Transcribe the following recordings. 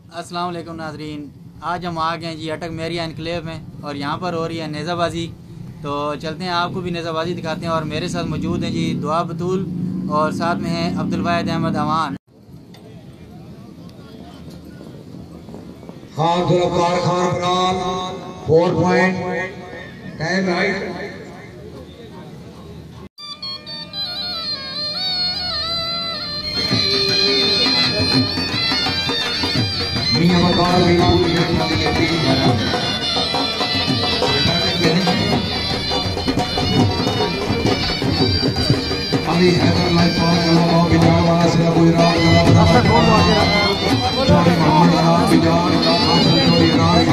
अस्सलाम वालेकुम नाजरीन, आज हम आ गए हैं जी अटक मेरिया इनक्लेव में और यहाँ पर हो रही है नेज़ाबाजी। तो चलते हैं, आपको भी नेज़ाबाजी दिखाते हैं। और मेरे साथ मौजूद हैं जी दुआ बतूल और साथ में हैं अब्दुल वाहिद अहमद अमान। खान जुल्फ़कार खान बराल 4 point time right. Mian Waqar भी पूरी वाली है टीम अली हैदर लाइफ पास जमा बिजान वाला से अबू इराक छोटे मोहम्मद इराक बिजान आशर छोटी इराक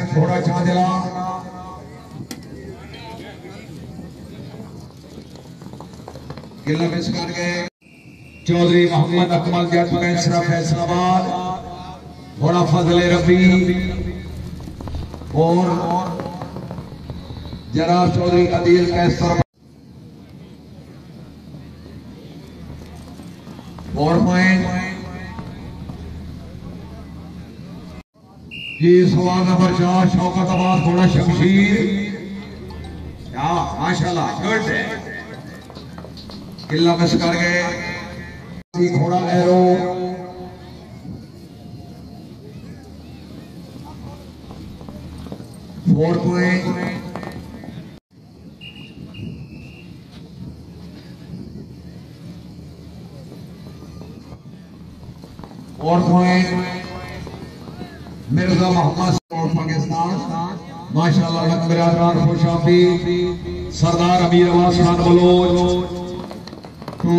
थोड़ा चांदला गिला मिस कर गए। चौधरी मोहम्मद अकमल जज कैंसरा फैसलाबाद, बड़ा फजल रबी और जनाब चौधरी अदील कैसर 4 पॉइंट। ये सवाल नंबर 4 शौकत अब्बास घोड़ा शमशीर, क्या माशाल्लाह गुड है। किला मिस कर गए। घोड़ा एरो 4 पॉइंट। मिर्जा मोहम्मद और पाकिस्तान माशाल्लाह बिरादरान खुशामदी सरदार अमीर अब्बास खान बलोच तो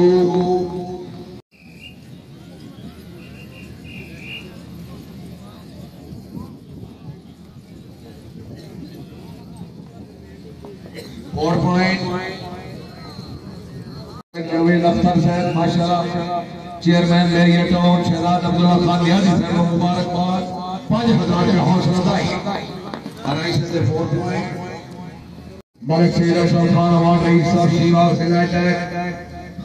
और पॉइंट। जावेद अख्तर साहब माशाल्लाह चेयरमैन मेरिया टाउन शहजाद अब्दुल्ला खान नियाज़ी साहब को मुबारकबाद। 5000 का हौसला अफजाई। से 4 पॉइंट। मलिक शेर अशरफ खान अवार्ड रईस साहब श्रीवास सिलेक्टेड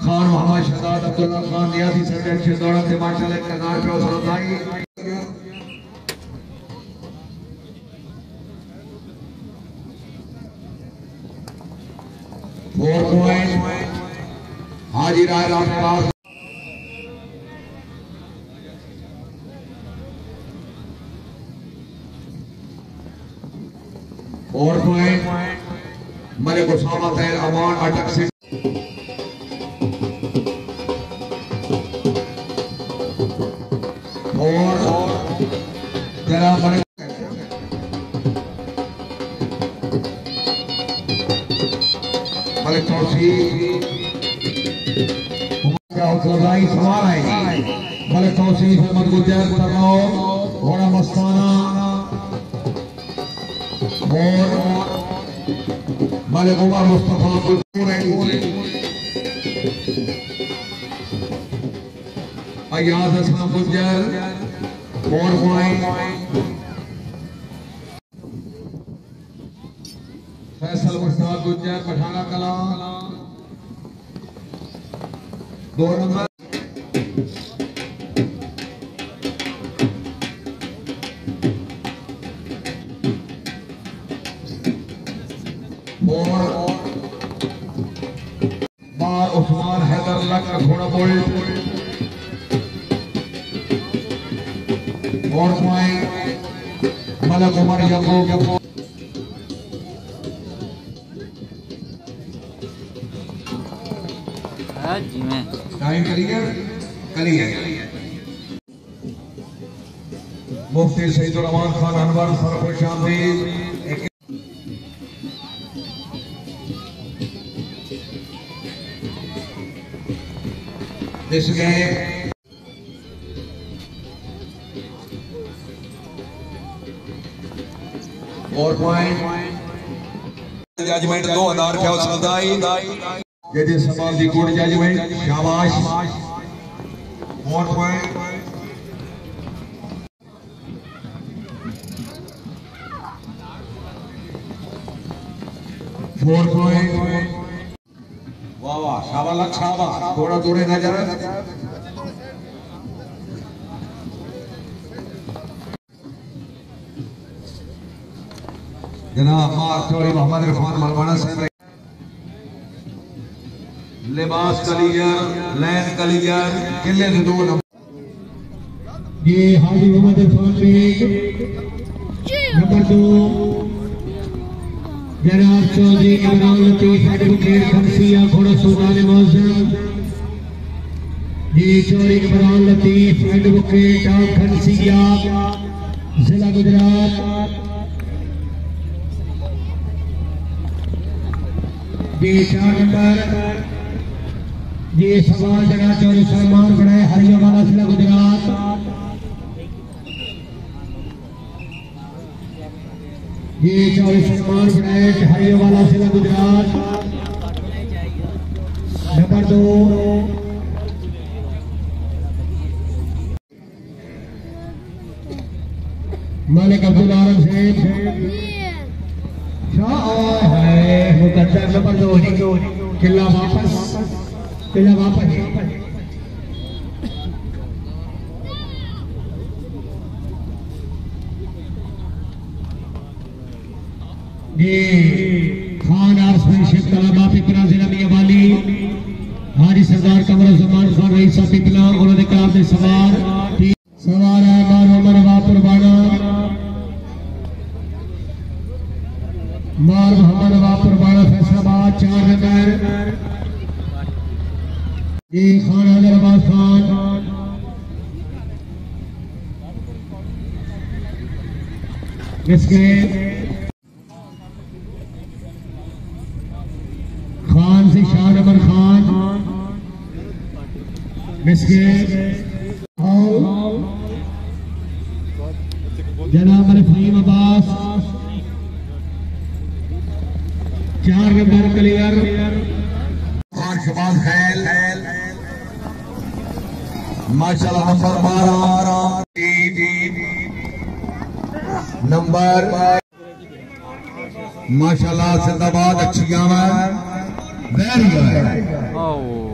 खान मोहम्मद शहजाद अब्दुल्ला खान नियाज़ी सेक्रेटरी शेदौड़ा से माशाल्लाह 1000 का हौसला अफजाई। हाजी राय रामपाल 4 पॉइंट। मलिक उसामा तैर अमान अटक से और जरा मलिक तौसीफ हौसलाई सवाल है। मलिक तौसीफ अहमद गुजर घोड़ा मस्ताना और मलिक उमर मुस्तफा अयाज असलम गुजर 4 पॉइंट। फैसल मुश्ताक गुजर पठाना कला 2 नंबर। बार उस्मान हैदर लक घोड़ा बोल्ट 4 पॉइंट। मलिक उमर यकूब जी मैं टाइम करिए मुफ्ती सईदुर रहमान खान अनवर सरफुर शामदी इसमें और पॉइंट जजमेंट 2000 रुपया उसदाई ये सवाल दी गुड जजमेंट शाबाश और पॉइंट 4 पॉइंट वाह वाह शाबाश शाबाश थोड़ा दूरे नजर जनाब चौधरी मोहम्मद इरफान मलवाना साहब लिबास कलियर लैन कलियर किले से 2 नंबर ये हाजी मोहम्मद इरफान नंबर 2 जनाब चौधरी इमरान लतीफ एडवोकेट खमसिया घोड़ा सुल्तान मौजूद जी चौधरी इमरान लतीफ एडवोकेट खमसिया जिला गुजरात जी 4 नंबर जी सवाल जनाब चौधरी सलमान बनाए हरियाणा जिला गुजरात ये 40 सलमान बनाए हरियाणा जिला गुजरात नंबर 2 मालिक अब्दुल आलम साहब शाह है मुकद्दर नंबर 2 किला वापस ये खान आर्ट्समैनशिप तलबा पिपरा जिला मियावाली हाजी सरदार कमर जमान खान रईस पिपला उन्होंने कलाम के सवार है मार उमर वापुरबाना मार मोहम्मद वापुरबाना फैसलाबाद 4 नंबर ये खान आदिलाबाद खान इसके खान से शाहजबर खान इसके जनाब फहीम अब्बास 4 नंबर क्लियर और शबाज खैल माशाल्लाह नंबर 12 माशाल्लाह जिंदाबाद अच्छी आवाज वेरी गुड